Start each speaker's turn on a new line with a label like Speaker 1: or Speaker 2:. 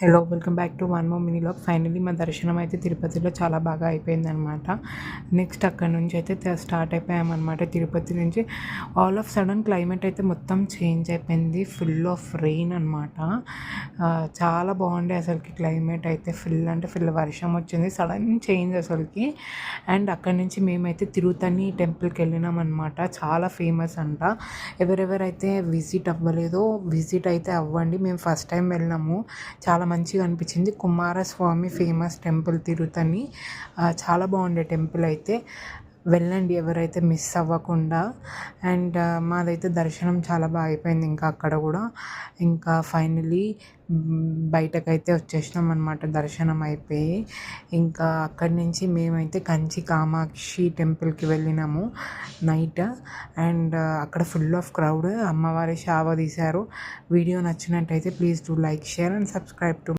Speaker 1: Hello welcome back to one more mini vlog. Finally మా దర్శనం అయితే తిరుపతిలో చాలా బాగా అయిపోయిందనమాట. నెక్స్ట్ అక్కడ నుంచి అయితే స్టార్ట్ అయిపోయామన్నమాట. తిరుపతి నుంచి ఆల్ ఆఫ్ సడన్ క్లైమేట్ అయితే మొత్తం చేంజ్ అయిపోయింది. ఫుల్ ఆఫ్ రెయిన్ అనమాట. చాలా బాగుండే అసలుకి క్లైమేట్ అయితే. ఫుల్ అంటే ఫుల్ వర్షం వచ్చింది, సడన్ చేంజ్ అసలుకి. అండ్ అక్కడి నుంచి మేమైతే తిరుతని టెంపుల్కి వెళ్ళినాం అనమాట. చాలా ఫేమస్ అంట. ఎవరెవరైతే విజిట్ అవ్వలేదో విజిట్ అయితే అవ్వండి. మేము ఫస్ట్ టైం వెళ్ళినాము, చాలా మంచిగా అనిపించింది. Kumaraswamy famous temple Tiruttani. చాలా బాగుండే టెంపుల్ అయితే. వెళ్ళండి ఎవరైతే మిస్ అవ్వకుండా. అండ్ మాదైతే దర్శనం చాలా బాగా అయిపోయింది. ఇంకా అక్కడ కూడా ఇంకా ఫైనలీ బయటకైతే వచ్చేసినాం అనమాట దర్శనం అయిపోయి. ఇంకా అక్కడి నుంచి మేమైతే కంచి కామాక్షి టెంపుల్కి వెళ్ళినాము నైట్. అండ్ అక్కడ ఫుల్ ఆఫ్ క్రౌడ్. అమ్మవారి సేవ తీశారు. వీడియో నచ్చినట్టయితే please do like, share and subscribe to